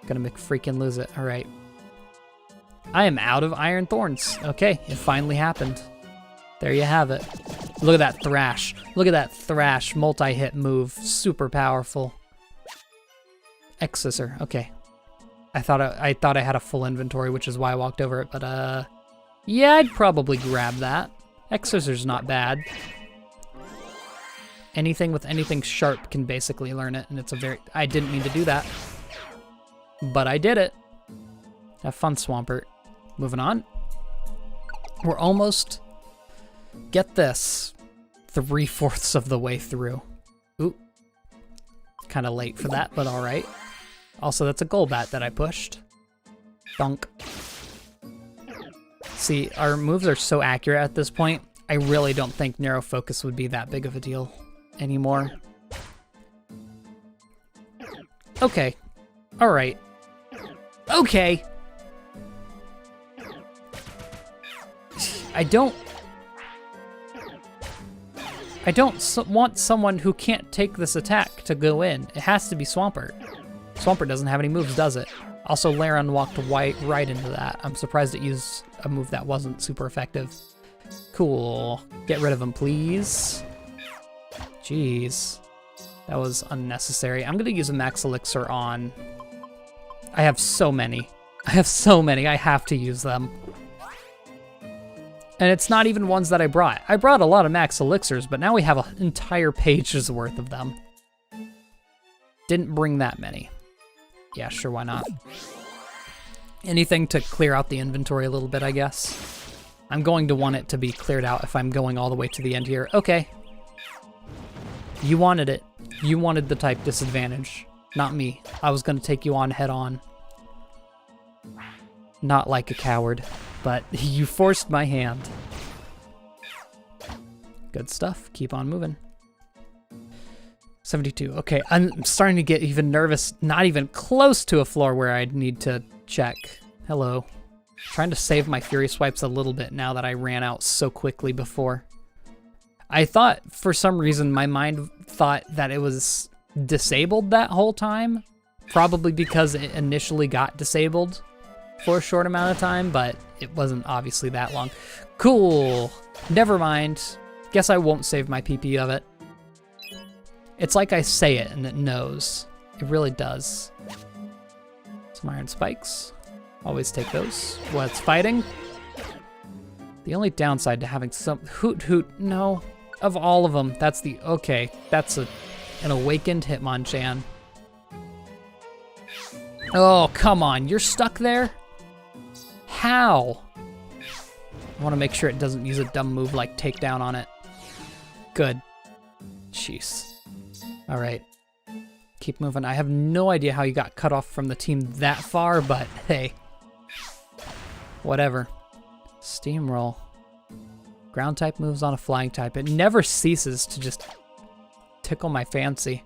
Gonna make freaking lose it. All right. I am out of Iron Thorns. Okay, it finally happened. There you have it. Look at that Thrash. Look at that Thrash multi-hit move. Super powerful. X-Scissor. Okay. I thought I had a full inventory, which is why I walked over it, but yeah, I'd probably grab that. X-Scissor's not bad. Anything with anything sharp can basically learn it, and it's a very... I didn't mean to do that, but I did it. Have fun, Swampert. Moving on. We're almost... Get this. 3/4 of the way through. Ooh. Kind of late for that, but all right. Also, that's a Golbat that I pushed. Dunk. See, our moves are so accurate at this point, I really don't think Narrow Focus would be that big of a deal anymore. Okay. Alright. Okay! I don't want someone who can't take this attack to go in. It has to be Swampert. Swampert doesn't have any moves, does it? Also, Laren walked right into that. I'm surprised it used a move that wasn't super effective. Cool. Get rid of him, please. Jeez. That was unnecessary. I'm gonna use a Max Elixir on... I have so many. I have to use them. And it's not even ones that I brought. I brought a lot of Max Elixirs, but now we have an entire page's worth of them. Didn't bring that many. Yeah, sure, why not? Anything to clear out the inventory a little bit, I guess. I'm going to want it to be cleared out if I'm going all the way to the end here. Okay. You wanted it. You wanted the type disadvantage, not me. I was going to take you on head on. Not like a coward, but you forced my hand. Good stuff. Keep on moving. 72. Okay, I'm starting to get even nervous. Not even close to a floor where I'd need to check. Hello. Trying to save my Fury Swipes a little bit now that I ran out so quickly before. I thought, for some reason, my mind thought that it was disabled that whole time. Probably because it initially got disabled for a short amount of time, but it wasn't obviously that long. Cool. Never mind. Guess I won't save my PP of it. It's like I say it and it knows. It really does. Some Iron Spikes. Always take those. What's fighting? The only downside to having some... Hoot Hoot, no. Of all of them, that's the... Okay, that's an awakened Hitmonchan. Oh, come on. You're stuck there? How? I want to make sure it doesn't use a dumb move like Takedown on it. Good. Jeez. All right. Keep moving. I have no idea how you got cut off from the team that far, but hey. Whatever. Steamroll. Ground type moves on a flying type. It never ceases to just tickle my fancy.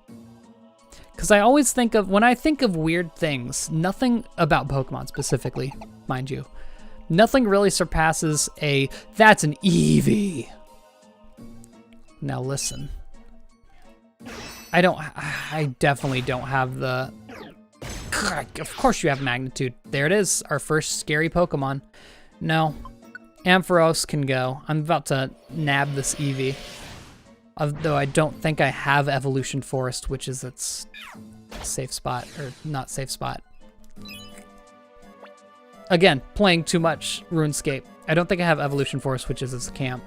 Because I always think of, when I think of weird things, nothing about Pokemon specifically, mind you, nothing really surpasses a, that's an Eevee. Now listen. I definitely don't have the, of course you have Magnitude. There it is, our first scary Pokemon. No, Ampharos can go. I'm about to nab this Eevee. Though I don't think I have Evolution Forest, which is its safe spot, or not safe spot. Again, playing too much RuneScape. I don't think I have Evolution Forest, which is its camp.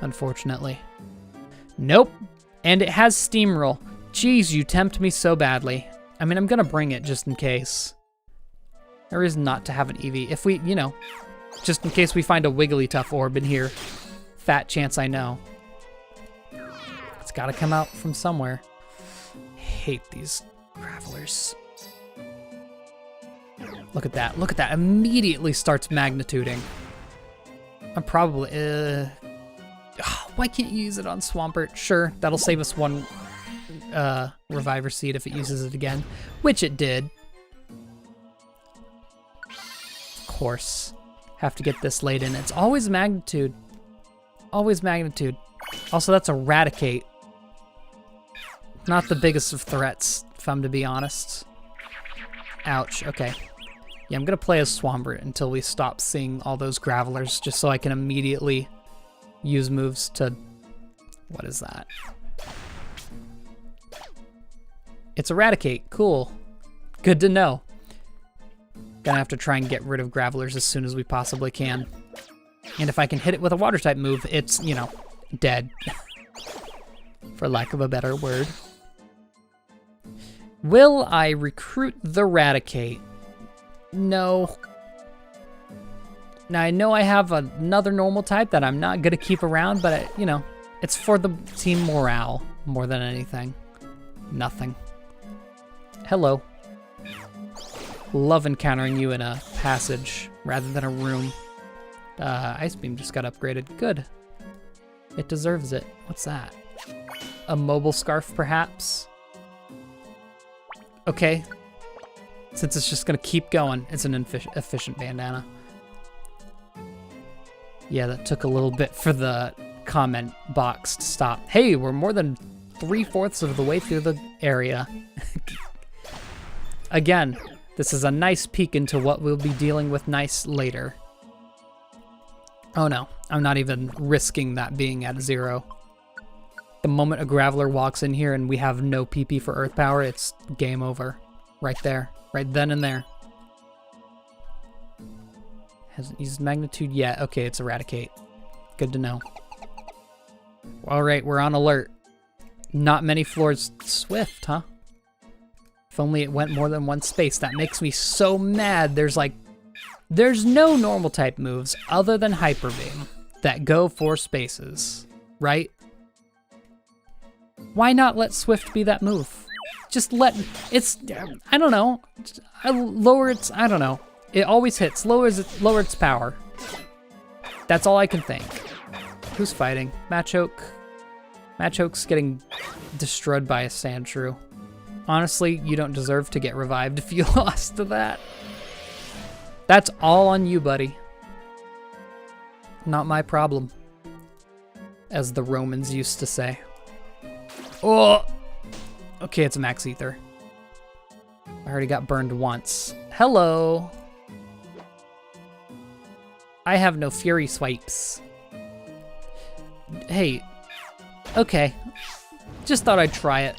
Unfortunately. Nope. And it has Steamroll. Jeez, you tempt me so badly. I mean, I'm gonna bring it just in case. There is not to have an Eevee. If we, you know, just in case we find a Wigglytuff orb in here. Fat chance I know. It's gotta come out from somewhere. Hate these Gravelers. Look at that. Look at that. Immediately starts magnituding. I'm probably... why can't you use it on Swampert? Sure, that'll save us one Reviver Seed if it uses it again. Which it did. Of course. Have to get this laid in. It's always Magnitude. Always Magnitude. Also, that's Eradicate. Not the biggest of threats, if I'm to be honest. Ouch, okay. Yeah, I'm gonna play as Swampert until we stop seeing all those Gravelers, just so I can immediately use moves to... What is that? It's Eradicate, cool. Good to know. Gonna have to try and get rid of Gravelers as soon as we possibly can. And if I can hit it with a water type move, it's, you know, dead. For lack of a better word. Will I recruit the Eradicate? No. Now I know I have another normal type that I'm not gonna keep around, but you know, it's for the team morale more than anything. Nothing. Hello. Love encountering you in a passage rather than a room. Ice Beam just got upgraded. Good. It deserves it. What's that? A mobile scarf, perhaps? Okay. Since it's just gonna keep going, it's an efficient bandana. Yeah, that took a little bit for the comment box to stop. Hey, we're more than 3/4 of the way through the area. Again, this is a nice peek into what we'll be dealing with later. Oh no, I'm not even risking that being at 0. The moment a Graveler walks in here and we have no PP for Earth Power, it's game over. Right there. Right then and there. Hasn't used Magnitude yet. Okay, it's Eradicate. Good to know. Alright, we're on alert. Not many floors Swift, huh? If only it went more than one space. That makes me so mad. There's no normal type moves other than Hyper Beam that go 4 spaces, right? Why not let Swift be that move? Just let, I don't know, lower its, I don't know. It always hits, lower its power. That's all I can think. Who's fighting? Machoke. Machoke's getting destroyed by a Sandshrew. Honestly, you don't deserve to get revived if you lost to that. That's all on you, buddy. Not my problem. As the Romans used to say. Oh! Okay, it's a Max Ether. I already got burned once. Hello! I have no Fury Swipes. Hey. Okay. Just thought I'd try it.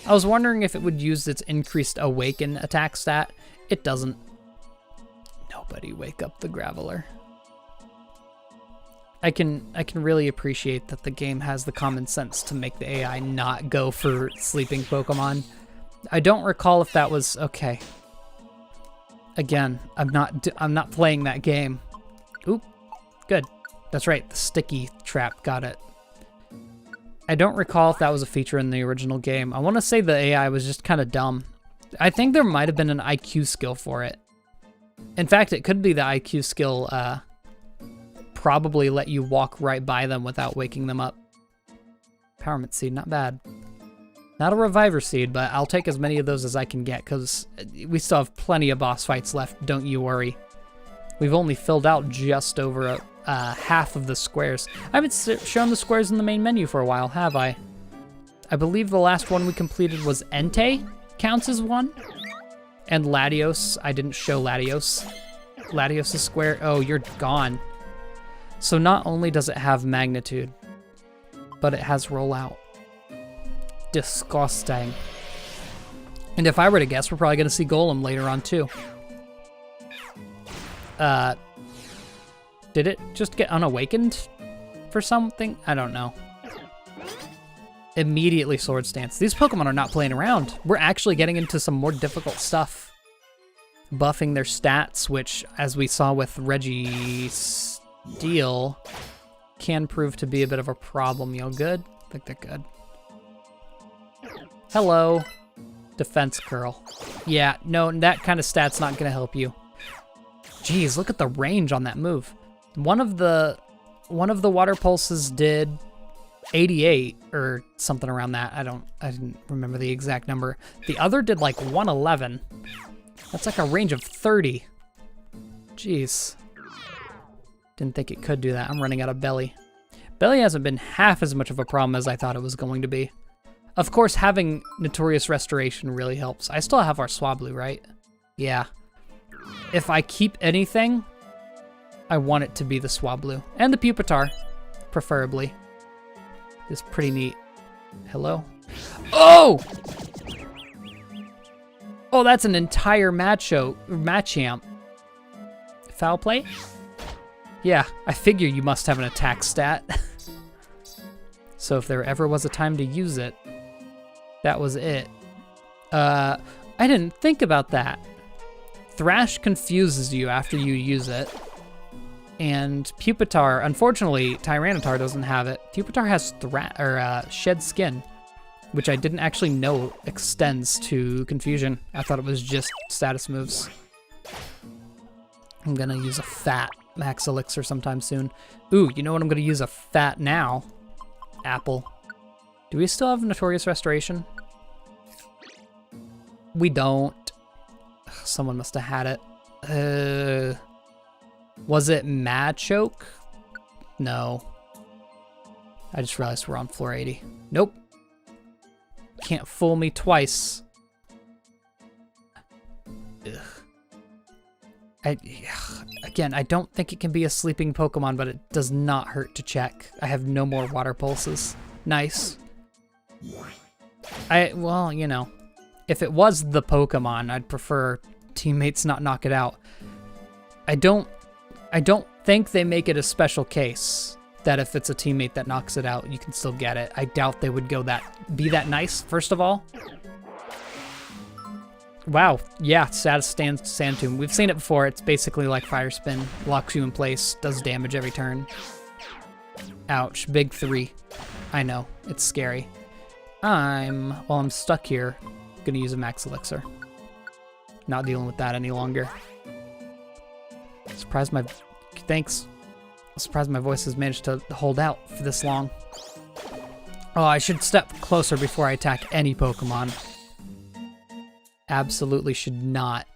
I was wondering if it would use its increased Awaken attack stat. It doesn't. Nobody wake up the Graveler. I can really appreciate that the game has the common sense to make the AI not go for sleeping Pokemon. I don't recall if that was okay. Again, I'm not playing that game. Oop, good. That's right, the sticky trap, got it. I don't recall if that was a feature in the original game. I want to say the AI was just kind of dumb. I think there might have been an IQ skill for it. In fact, it could be the IQ skill probably let you walk right by them without waking them up. Empowerment Seed, not bad. Not a Reviver Seed, but I'll take as many of those as I can get, because we still have plenty of boss fights left, don't you worry. We've only filled out just over half of the squares. I haven't shown the squares in the main menu for a while, have I? I believe the last one we completed was Entei, counts as one. And Latios, I didn't show Latios. Latios is square, oh, you're gone. So not only does it have Magnitude, but it has Rollout. Disgusting. And if I were to guess, we're probably gonna see Golem later on too. Did it just get unawakened for something? I don't know. Immediately Sword Stance. These Pokemon are not playing around. We're actually getting into some more difficult stuff. Buffing their stats, which, as we saw with Registeel, can prove to be a bit of a problem. You good? I think they're good. Hello. Defense Curl. Yeah, no, that kind of stat's not gonna help you. Jeez, look at the range on that move. One of the water pulses did 88 or something around that. I didn't remember the exact number. The other did like 111. That's like a range of 30. Jeez. Didn't think it could do that. I'm running out of Belly. Belly hasn't been half as much of a problem as I thought it was going to be. Of course, having Notorious Restoration really helps. I still have our Swablu, right? Yeah. If I keep anything, I want it to be the Swablu. And the Pupitar, preferably. It's pretty neat. Hello? Oh! Oh, that's an entire Machamp. Foul play? Yeah, I figure you must have an attack stat. So if there ever was a time to use it, that was it. I didn't think about that. Thrash confuses you after you use it. And Pupitar, unfortunately, Tyranitar doesn't have it. Pupitar has Shed Skin, which I didn't actually know extends to Confusion. I thought it was just status moves. I'm gonna use a fat Max Elixir sometime soon. Ooh, you know what I'm gonna use a fat now? Apple. Do we still have Notorious Restoration? We don't. Ugh, someone must have had it. Was it Machoke? No. I just realized we're on floor 80. Nope. Can't fool me twice. Ugh. Again, I don't think it can be a sleeping Pokemon, but it does not hurt to check. I have no more water pulses. Nice. Well, you know, if it was the Pokemon, I'd prefer teammates not knock it out. I don't think they make it a special case that if it's a teammate that knocks it out, you can still get it. I doubt they would be that nice, first of all. Wow, yeah, status Sand Tomb. We've seen it before. It's basically like Fire Spin. Locks you in place, does damage every turn. Ouch, big 3. I know, it's scary. While I'm stuck here, gonna use a Max Elixir. Not dealing with that any longer. Thanks. Surprised my voice has managed to hold out for this long. Oh, I should step closer before I attack any Pokemon. Absolutely should not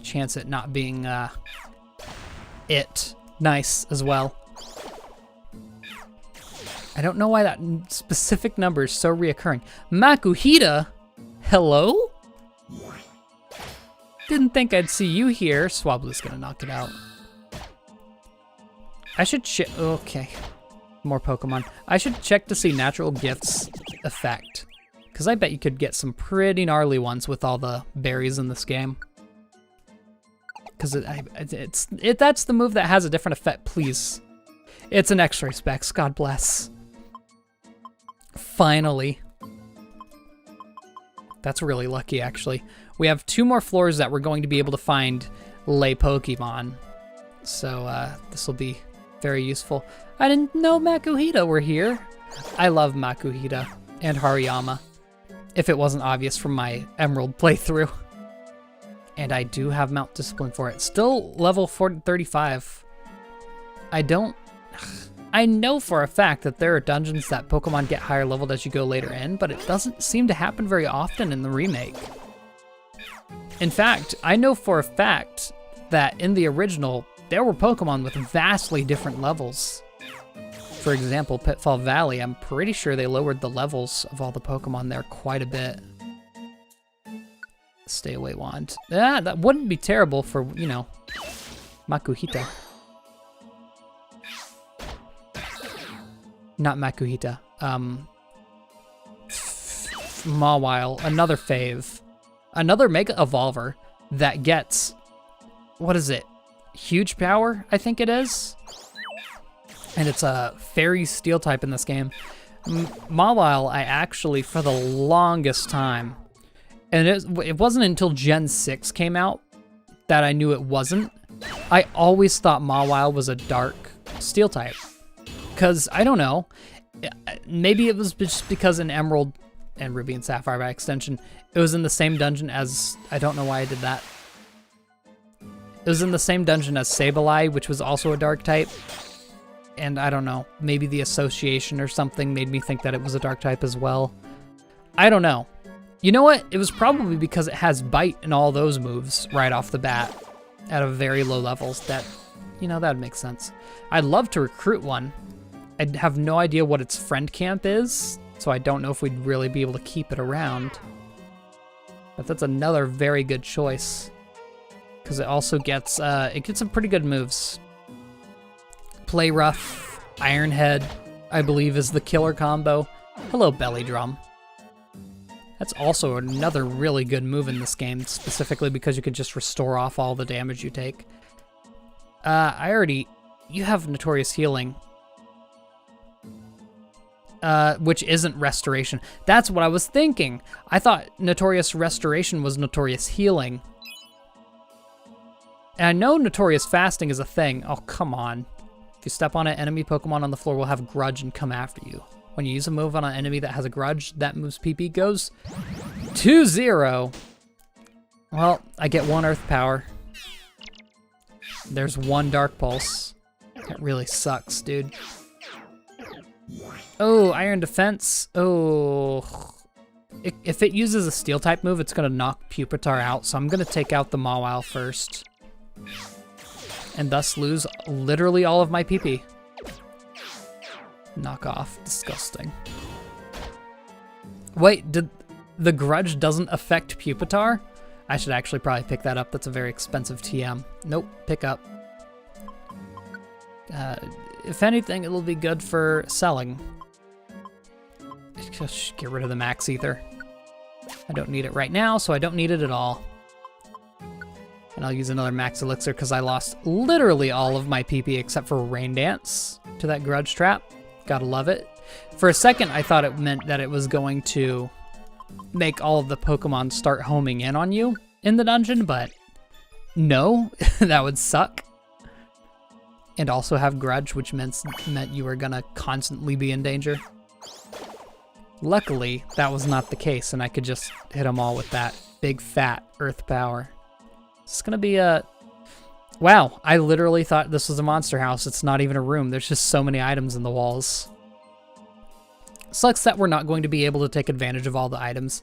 chance it not being it. Nice as well. I don't know why that specific number is so reoccurring. Makuhita? Hello? Didn't think I'd see you here. Swablu's gonna knock it out. I should okay. More Pokemon. I should check to see Natural Gifts effect. Because I bet you could get some pretty gnarly ones with all the berries in this game. Because that's the move that has a different effect, please. It's an X-ray specs, God bless. Finally. That's really lucky, actually. We have 2 more floors that we're going to be able to find lay Pokemon. So this will be very useful. I didn't know Makuhita were here. I love Makuhita and Hariyama, if it wasn't obvious from my Emerald playthrough. And I do have Mount Discipline for it. Still level 35. I know for a fact that there are dungeons that Pokemon get higher leveled as you go later in, but it doesn't seem to happen very often in the remake. In fact, I know for a fact that in the original, there were Pokemon with vastly different levels. For example, Pitfall Valley, I'm pretty sure they lowered the levels of all the Pokemon there quite a bit. Stay away wand. Yeah, that wouldn't be terrible for, you know, Makuhita. Not Makuhita. Mawile, another fave. Another Mega Evolver that gets, what is it? Huge power, I think it is. And it's a Fairy Steel type in this game. Mawile, I actually, for the longest time, and it wasn't until Gen 6 came out that I knew it wasn't. I always thought Mawile was a Dark Steel type. Because, I don't know, maybe it was just because in Emerald and Ruby and Sapphire by extension, it was in the same dungeon as, I don't know why I did that. It was in the same dungeon as Sableye, which was also a Dark type. And I don't know, maybe the association or something made me think that it was a Dark type as well. I don't know. You know what? It was probably because it has Bite and all those moves right off the bat at a very low levels. That, you know, that would make sense. I'd love to recruit one. I have no idea what its friend camp is, so I don't know if we'd really be able to keep it around. But that's another very good choice. Because it also gets, it gets some pretty good moves. Play Rough, Iron Head, I believe is the killer combo. Hello, Belly Drum. That's also another really good move in this game, specifically because you could just restore off all the damage you take. You have Notorious Healing. Which isn't Restoration. That's what I was thinking. I thought Notorious Restoration was Notorious Healing. And I know Notorious Fasting is a thing. Oh, come on. If you step on an enemy Pokemon on the floor will have Grudge and come after you. When you use a move on an enemy that has a Grudge, that move's PP goes 2-0. Well, I get 1 Earth Power. There's 1 Dark Pulse. That really sucks, dude. Oh, Iron Defense. Oh. If it uses a Steel-type move, it's going to knock Pupitar out, so I'm going to take out the Mawile first. And thus lose literally all of my PP. Knock off. Disgusting. Wait, the Grudge doesn't affect Pupitar? I should actually probably pick that up. That's a very expensive TM. Nope, pick up. If anything, it'll be good for selling. Just get rid of the Max Ether. I don't need it right now, so I don't need it at all. And I'll use another Max Elixir because I lost literally all of my PP except for Rain Dance to that Grudge Trap. Gotta love it. For a second, I thought it meant that it was going to make all of the Pokemon start homing in on you in the dungeon, but no, that would suck. And also have Grudge, which meant you were gonna constantly be in danger. Luckily, that was not the case, and I could just hit them all with that big fat Earth Power. It's gonna be a... Wow, I literally thought this was a monster house. It's not even a room. There's just so many items in the walls. Sucks that we're not going to be able to take advantage of all the items,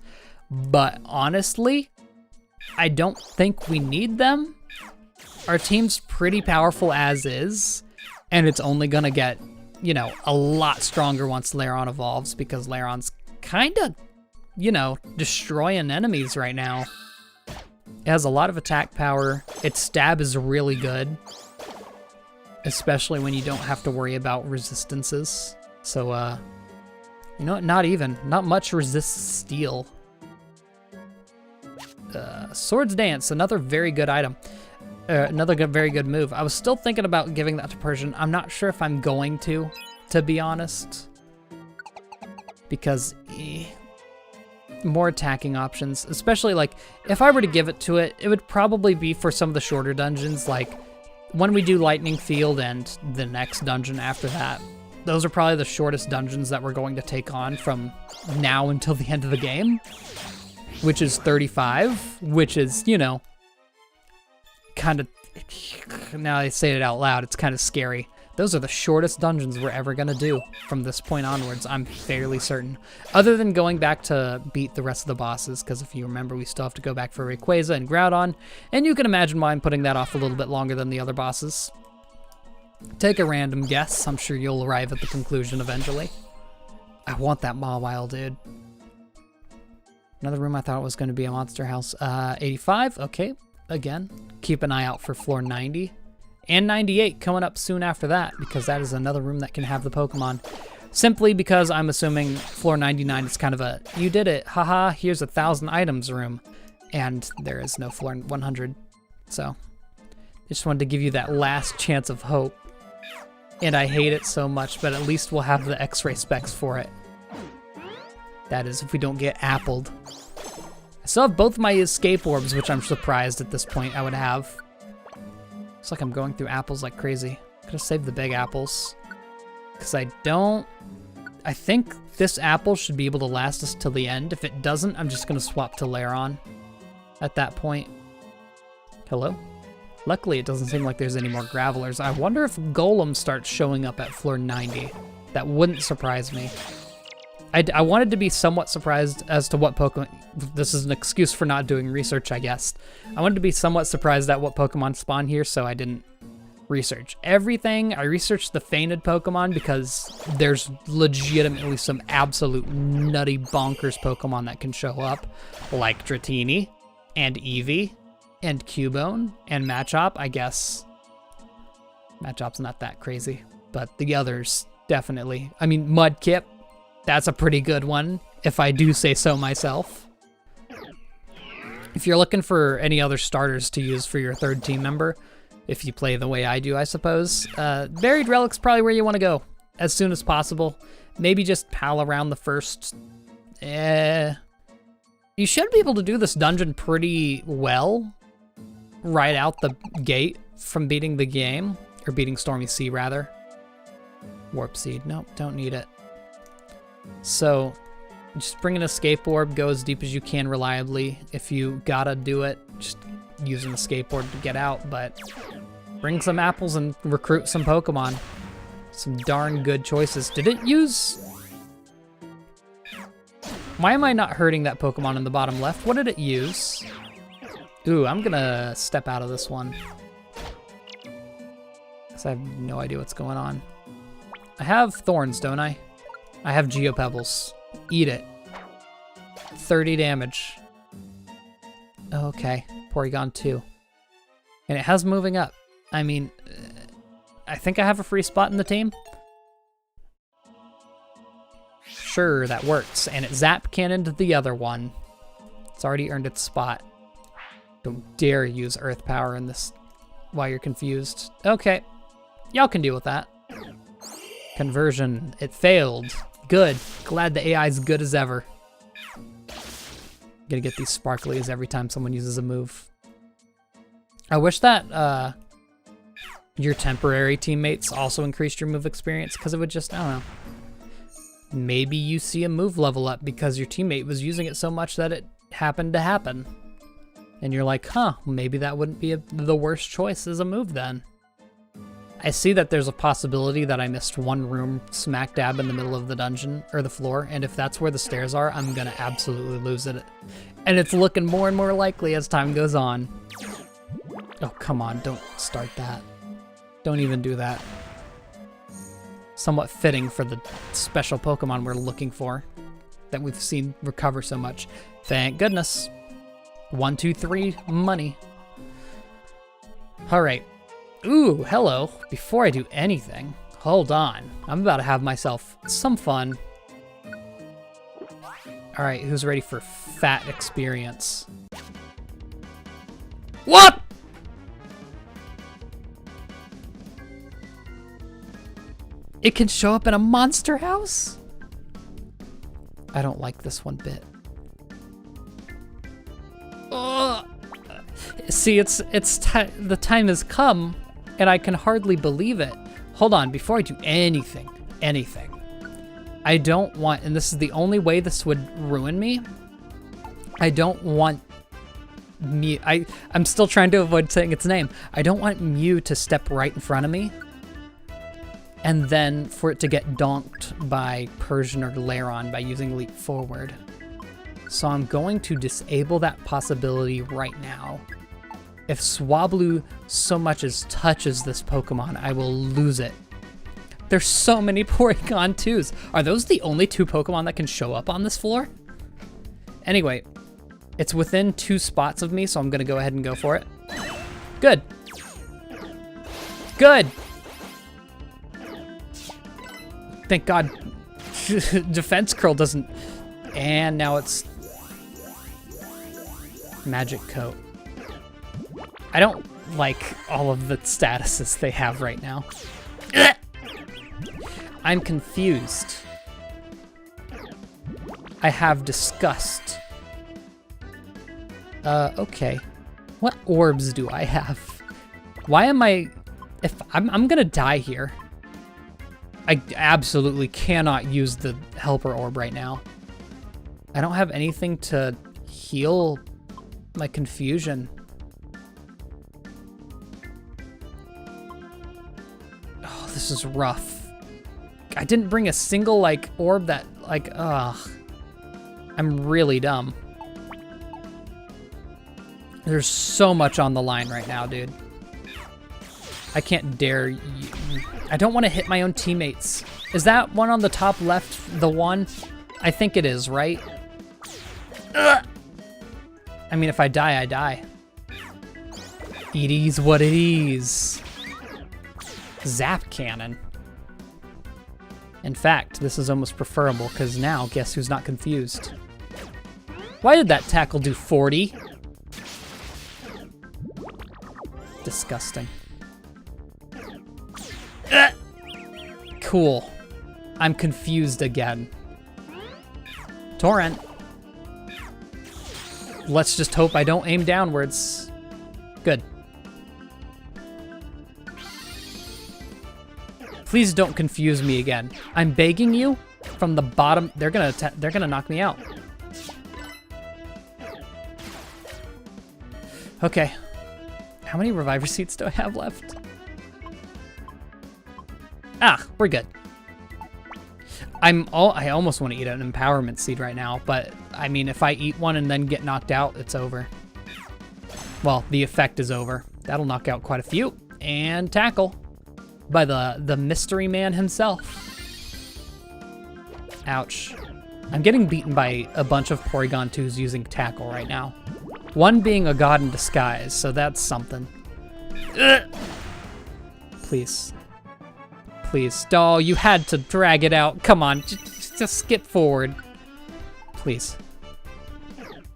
but honestly, I don't think we need them. Our team's pretty powerful as is, and it's only gonna get, you know, a lot stronger once Lairon evolves, because Lairon's kinda, you know, destroying enemies right now. It has a lot of attack power. Its stab is really good, especially when you don't have to worry about resistances. So, you know what, not much resists steel. Swords Dance, another very good item. Very good move. I was still thinking about giving that to Persian. I'm not sure if I'm going to be honest. Because more attacking options, especially like if I were to give it to it, it would probably be for some of the shorter dungeons, like when we do Lightning Field and the next dungeon after that. Those are probably the shortest dungeons that we're going to take on from now until the end of the game, which is 35, which is, you know, kind of, now I say it out loud, it's kind of scary. Those are the shortest dungeons we're ever gonna do from this point onwards, I'm fairly certain. Other than going back to beat the rest of the bosses, because if you remember, we still have to go back for Rayquaza and Groudon, and you can imagine why I'm putting that off a little bit longer than the other bosses. Take a random guess, I'm sure you'll arrive at the conclusion eventually. I want that Mawile, dude. Another room I thought was gonna be a monster house. 85, okay. Again, keep an eye out for floor 90 and 98 coming up soon after that, because that is another room that can have the Pokemon. Simply because I'm assuming floor 99 is kind of a, you did it, haha, here's 1,000 items room, and there is no floor 100. So, I just wanted to give you that last chance of hope. And I hate it so much, but at least we'll have the X-ray specs for it. That is, if we don't get appled. I still have both my escape orbs, which I'm surprised at this point I would have. It's like I'm going through apples like crazy. Could have saved the big apples. Because I think this apple should be able to last us till the end. If it doesn't, I'm just going to swap to Lairon at that point. Hello? Luckily, it doesn't seem like there's any more Gravelers. I wonder if Golem starts showing up at floor 90. That wouldn't surprise me. I wanted to be somewhat surprised as to what Pokemon... This is an excuse for not doing research, I guess. I wanted to be somewhat surprised at what Pokemon spawn here, so I didn't research everything. I researched the fainted Pokemon because there's legitimately some absolute nutty bonkers Pokemon that can show up, like Dratini and Eevee and Cubone and Machop. I guess Machop's not that crazy, but the others definitely. I mean, Mudkip, that's a pretty good one, if I do say so myself. If you're looking for any other starters to use for your third team member, if you play the way I do, I suppose, Buried Relic's probably where you want to go as soon as possible. Maybe just pal around the first. You should be able to do this dungeon pretty well right out the gate from beating the game, or beating Stormy Sea, rather. Warp Seed, nope, don't need it. So, just bring an escape orb, go as deep as you can reliably. If you gotta do it, just use an escape orb to get out, but bring some apples and recruit some Pokemon. Some darn good choices. Did it use... Why am I not hurting that Pokemon in the bottom left? What did it use? Ooh, I'm gonna step out of this one, because I have no idea what's going on. I have Thorns, don't I? I have Geopebbles. Eat it. 30 damage. Okay, Porygon 2. And it has moving up. I mean, I think I have a free spot in the team. Sure, that works. And it Zap Cannoned the other one. It's already earned its spot. Don't dare use Earth Power in this while you're confused. Okay, y'all can deal with that. Conversion, it failed. Good, glad the AI's good as ever. Gonna get these sparklies every time someone uses a move. I wish that your temporary teammates also increased your move experience, because it would just, I don't know. Maybe you see a move level up because your teammate was using it so much that it happened to happen. And you're like, huh, maybe that wouldn't be the worst choice as a move then. I see that there's a possibility that I missed one room smack dab in the middle of the dungeon, or the floor, and if that's where the stairs are, I'm gonna absolutely lose it. And it's looking more and more likely as time goes on. Oh, come on, don't start that. Don't even do that. Somewhat fitting for the special Pokemon we're looking for, that we've seen recover so much. Thank goodness. 1, 2, 3, money. All right. Ooh, hello. Before I do anything, hold on. I'm about to have myself some fun. All right, who's ready for fat experience? What? It can show up in a monster house? I don't like this one bit. See, the time has come, and I can hardly believe it. Hold on, before I do anything, I don't want, and this is the only way this would ruin me, I don't want Mew, I'm still trying to avoid saying its name. I don't want Mew to step right in front of me, and then for it to get donked by Persian or Lairon by using Leap Forward. So I'm going to disable that possibility right now. If Swablu so much as touches this Pokemon, I will lose it. There's so many Porygon 2s. Are those the only 2 Pokemon that can show up on this floor? Anyway, it's within 2 spots of me, so I'm gonna go ahead and go for it. Good. Good. Thank God Defense Curl doesn't, and now it's Magic Coat. I don't like all of the statuses they have right now. I'm confused. I have disgust. Okay. What orbs do I have? Why am I... If I'm gonna die here. I absolutely cannot use the helper orb right now. I don't have anything to heal my confusion. Oh, this is rough. I didn't bring a single, like, orb that, like, ugh. I'm really dumb. There's so much on the line right now, dude. I can't dare. I don't want to hit my own teammates. Is that one on the top left the one? I think it is, right? Ugh. I mean, if I die, I die. It is what it is. Zap cannon. In fact, this is almost preferable, because now, guess who's not confused? Why did that tackle do 40? Disgusting. Cool. I'm confused again. Torrent. Let's just hope I don't aim downwards. Good. Please don't confuse me again. I'm begging you from the bottom. They're gonna knock me out. Okay. How many reviver seats do I have left? Ah, we're good. I almost want to eat an empowerment seed right now, but I mean, if I eat one and then get knocked out, it's over. Well, the effect is over. That'll knock out quite a few. And tackle by the mystery man himself. Ouch. I'm getting beaten by a bunch of Porygon 2s using tackle right now. One being a god in disguise, so that's something. Ugh. Please. Please. Oh, you had to drag it out. Come on, just skip forward. Please.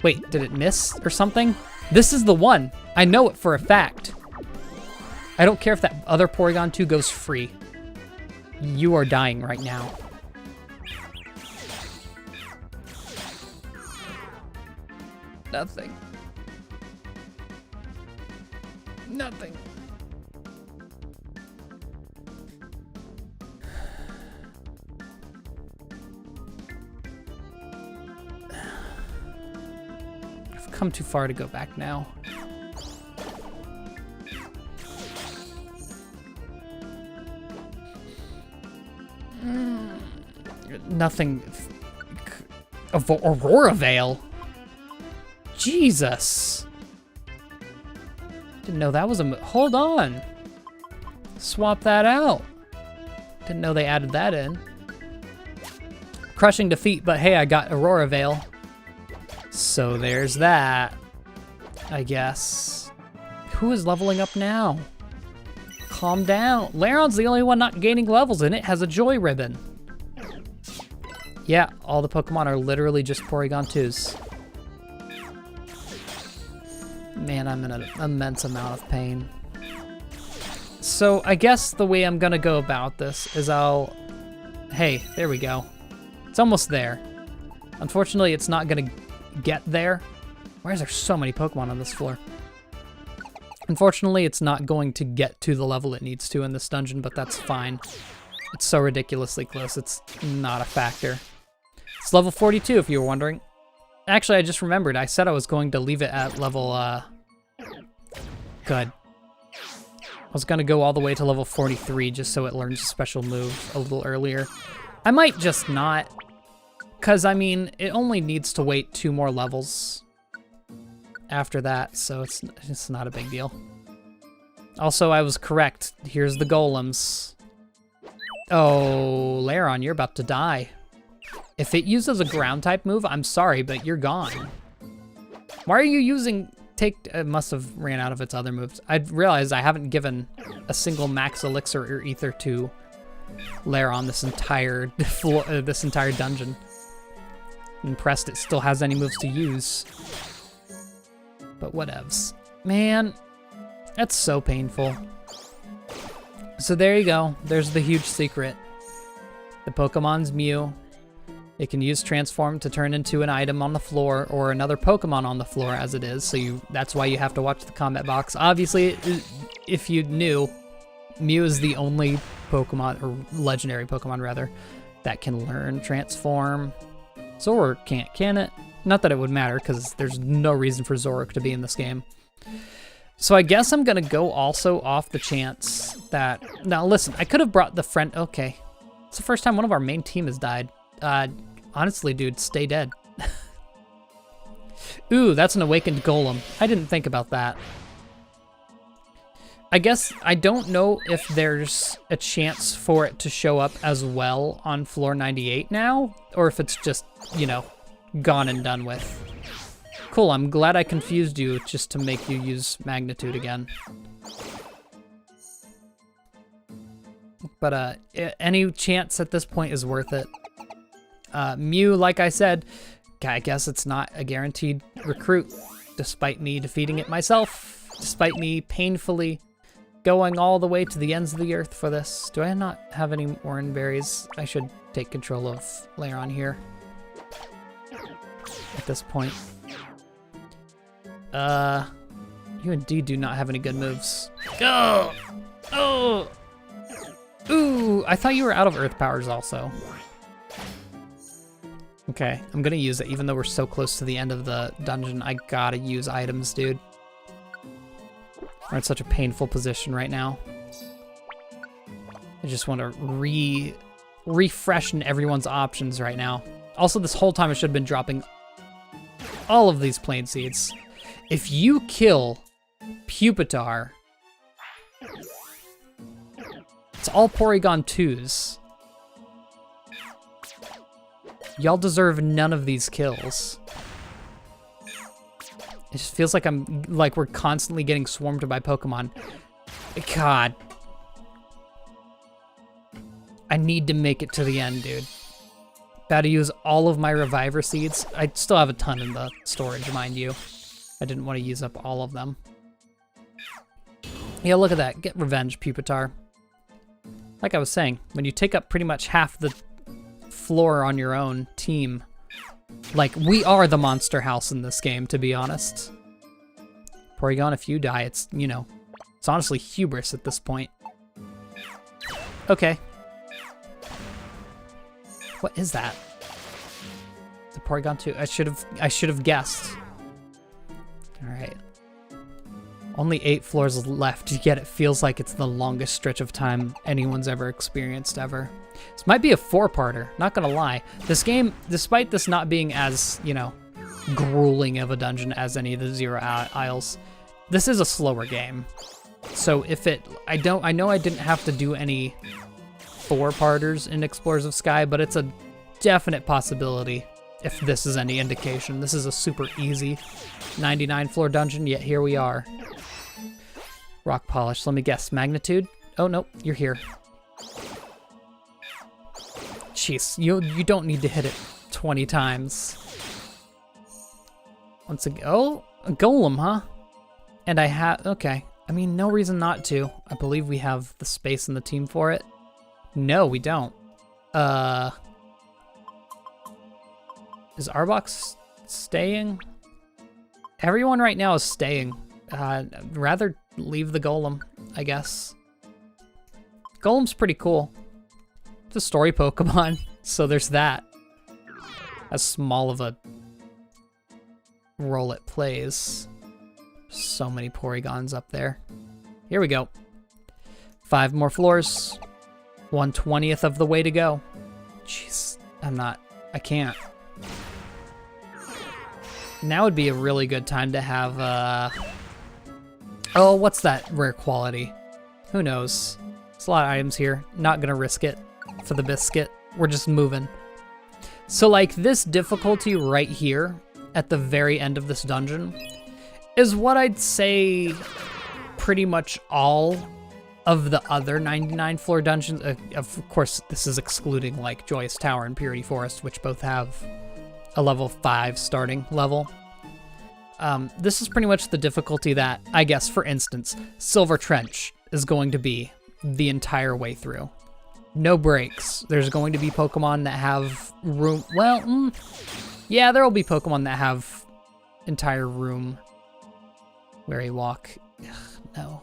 Wait, did it miss or something? This is the one. I know it for a fact. I don't care if that other Porygon 2 goes free. You are dying right now. Nothing. Nothing. I've come too far to go back now. Nothing. Aurora Veil. Jesus. Didn't know that was a. Hold on. Swap that out. Didn't know they added that in. Crushing defeat, but hey, I got Aurora Veil. So there's that. I guess. Who is leveling up now? Calm down. Laron's the only one not gaining levels, and it has a joy ribbon. Yeah, all the Pokemon are literally just Porygon 2s. Man, I'm in an immense amount of pain. So I guess the way I'm gonna go about this is hey, there we go. It's almost there. Unfortunately, it's not gonna get there. Why is there so many Pokemon on this floor? Unfortunately, it's not going to get to the level it needs to in this dungeon, but that's fine. It's so ridiculously close, it's not a factor. It's level 42, if you were wondering. Actually, I just remembered, I said I was going to leave it at level, Good. I was gonna go all the way to level 43 just so it learns a special move a little earlier. I might just not, because, I mean, it only needs to wait 2 more levels after that, so it's not a big deal. Also, I was correct. Here's the golems. Oh, Laron, you're about to die. If it uses a ground type move, I'm sorry, but you're gone. Why are you using it must have ran out of its other moves. I realized I haven't given a single max elixir or ether to Laron this entire dungeon. I'm impressed it still has any moves to use. But whatevs. Man, that's so painful. So there you go. There's the huge secret. The Pokemon's Mew. It can use Transform to turn into an item on the floor or another Pokemon on the floor as it is, so that's why you have to watch the combat box. Obviously, if you knew, Mew is the only Pokemon, or legendary Pokemon rather, that can learn Transform. Zoroark can't, can it? Not that it would matter, because there's no reason for Zoroark to be in this game. So I guess I'm gonna go also off the chance that, now listen, I could have brought the friend, okay. It's the first time one of our main team has died. Honestly, dude, stay dead. Ooh, that's an awakened golem. I didn't think about that. I guess I don't know if there's a chance for it to show up as well on floor 98 now, or if it's just, you know, gone and done with. Cool, I'm glad I confused you just to make you use magnitude again. But any chance at this point is worth it. Mew, like I said, I guess it's not a guaranteed recruit, despite me defeating it myself, despite me painfully going all the way to the ends of the earth for this. Do I not have any orange berries? I should take control of Laron here at this point. You indeed do not have any good moves. Go! Oh! Ooh, I thought you were out of earth powers also. Okay, I'm gonna use it even though we're so close to the end of the dungeon. I gotta use items, dude. We're in such a painful position right now. I just want to refreshen everyone's options right now. Also, this whole time I should have been dropping all of these plain seeds. If you kill Pupitar, it's all Porygon 2s. Y'all deserve none of these kills. It just feels like we're constantly getting swarmed by Pokemon. God. I need to make it to the end, dude. About to use all of my Reviver Seeds. I still have a ton in the storage, mind you. I didn't want to use up all of them. Yeah, look at that. Get revenge, Pupitar. Like I was saying, when you take up pretty much half the floor on your own team, like, we are the monster house in this game, to be honest. Porygon, if you die, it's, you know, it's honestly hubris at this point. Okay. What is that? The Porygon 2. I should have guessed. All right. Only 8 floors left, yet it feels like it's the longest stretch of time anyone's ever experienced ever. This might be a 4-parter, not gonna lie. This game, despite this not being as, you know, grueling of a dungeon as any of the Zero Isles, this is a slower game. So if it, I know I didn't have to do any 4-parters in Explorers of Sky, but it's a definite possibility if this is any indication. This is a super easy 99 floor dungeon, yet here we are. Rock polish, let me guess, magnitude? Oh, no, you're here. Jeez, you don't need to hit it 20 times. Once again, oh, a golem, huh? And I have, okay. I mean, no reason not to. I believe we have the space in the team for it. No, we don't. Is Arbok staying? Everyone right now is staying. I'd rather leave the golem, I guess. Golem's pretty cool. It's a story Pokemon, so there's that. As small of a role it plays. So many Porygons up there. Here we go. 5 more floors. 1/20th of the way to go. Jeez, I can't. Now would be a really good time to have, oh, what's that rare quality? Who knows? There's a lot of items here. Not gonna risk it for the biscuit. We're just moving. So like this difficulty right here at the very end of this dungeon is what I'd say pretty much all of the other 99 floor dungeons. Of course, this is excluding like Joyous Tower and Purity Forest, which both have a level 5 starting level. This is pretty much the difficulty that, I guess, for instance, Silver Trench is going to be the entire way through. No breaks. There's going to be Pokemon that have room. Well, yeah, there will be Pokemon that have entire room where you walk. Ugh, no.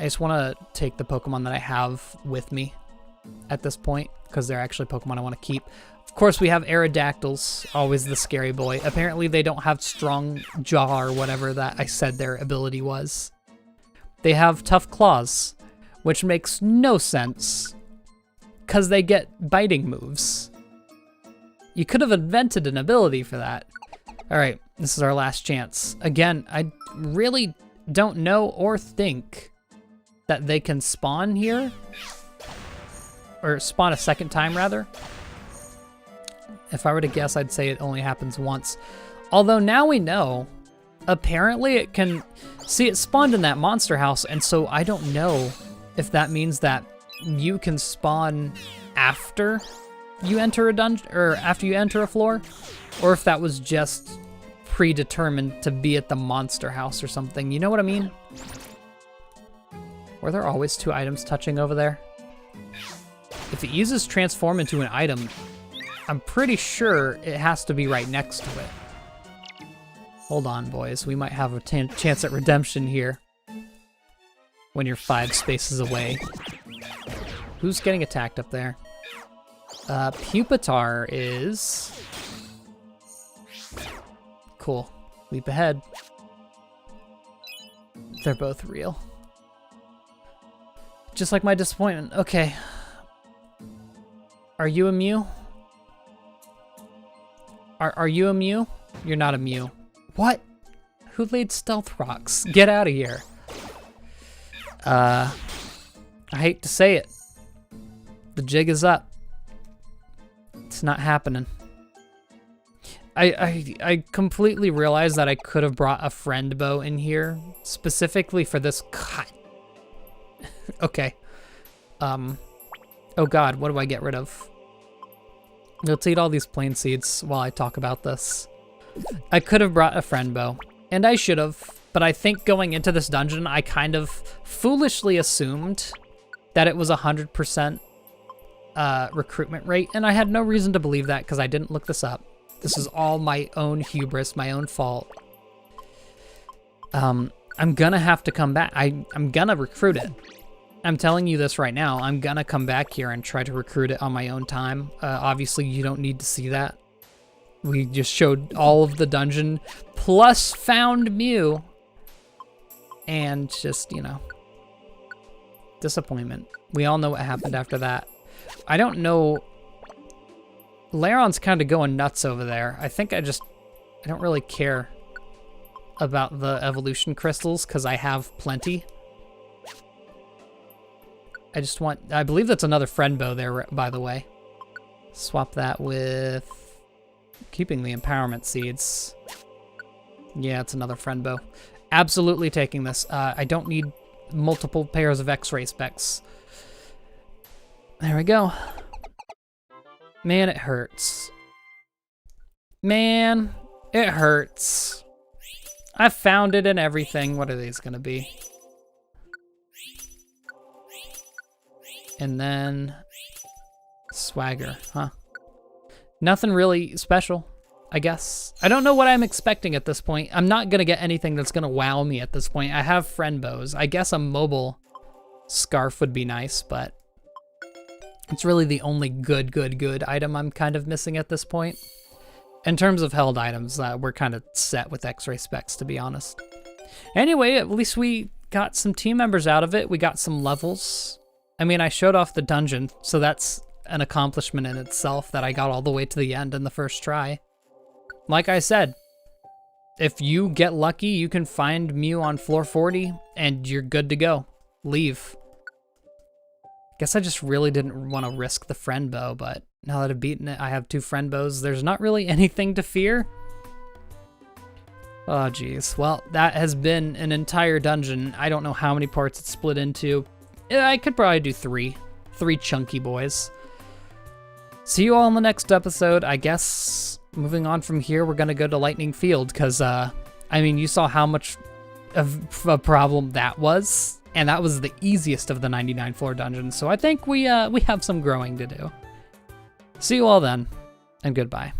I just want to take the Pokemon that I have with me at this point, because they're actually Pokemon I want to keep. Of course, we have Aerodactyls, always the scary boy. Apparently, they don't have strong jaw or whatever that I said their ability was. They have tough claws, which makes no sense, because they get biting moves. You could have invented an ability for that. All right, this is our last chance. Again, I really don't know or think that they can spawn here. Or spawn a second time, rather. If I were to guess, I'd say it only happens once. Although now we know, apparently it can... See, it spawned in that monster house, and so I don't know if that means that you can spawn after you enter a dungeon, or after you enter a floor, or if that was just predetermined to be at the monster house or something. You know what I mean? Were there always 2 items touching over there? If it uses transform into an item, I'm pretty sure it has to be right next to it. Hold on, boys. We might have a chance at redemption here. When you're 5 spaces away. Who's getting attacked up there? Pupitar is... Cool. Leap ahead. They're both real. Just like my disappointment. Okay. Are you a Mew? Are you a Mew? You're not a Mew. What? Who laid stealth rocks? Get out of here. I hate to say it. The jig is up. It's not happening. I completely realized that I could have brought a friend bow in here specifically for this cut. Okay. Oh god, what do I get rid of? Let's eat all these plain seeds while I talk about this. I could have brought a friend bow, and I should have, but I think going into this dungeon, I kind of foolishly assumed that it was 100% recruitment rate, and I had no reason to believe that because I didn't look this up. This is all my own hubris, my own fault. I'm gonna have to come back. I'm gonna recruit it. I'm telling you this right now. I'm gonna come back here and try to recruit it on my own time. Obviously, you don't need to see that. We just showed all of the dungeon plus found Mew. And just, you know, disappointment. We all know what happened after that. I don't know. Laron's kind of going nuts over there. I think I don't really care about the evolution crystals because I have plenty. I believe that's another friend bow there, by the way. Swap that with keeping the empowerment seeds. Yeah, it's another friend bow. Absolutely taking this. I don't need multiple pairs of X-ray specs. There we go. Man, it hurts. Man, it hurts. I found it and everything. What are these gonna be? And then swagger, huh? Nothing really special, I guess. I don't know what I'm expecting at this point. I'm not gonna get anything that's gonna wow me at this point. I have friend bows. I guess a mobile scarf would be nice, but it's really the only good item I'm kind of missing at this point. In terms of held items, we're kind of set with X-ray specs, to be honest. Anyway, at least we got some team members out of it. We got some levels. I mean, I showed off the dungeon, so that's an accomplishment in itself that I got all the way to the end in the first try. Like I said, if you get lucky, you can find Mew on floor 40, and you're good to go. Leave. Guess I just really didn't want to risk the friend bow, but now that I've beaten it, I have 2 friend bows. There's not really anything to fear. Oh, geez. Well, that has been an entire dungeon. I don't know how many parts it's split into. I could probably do 3. 3 chunky boys. See you all in the next episode. I guess moving on from here, we're going to go to Lightning Field because, I mean, you saw how much of a problem that was. And that was the easiest of the 99 floor dungeons. So I think we have some growing to do. See you all then, and goodbye.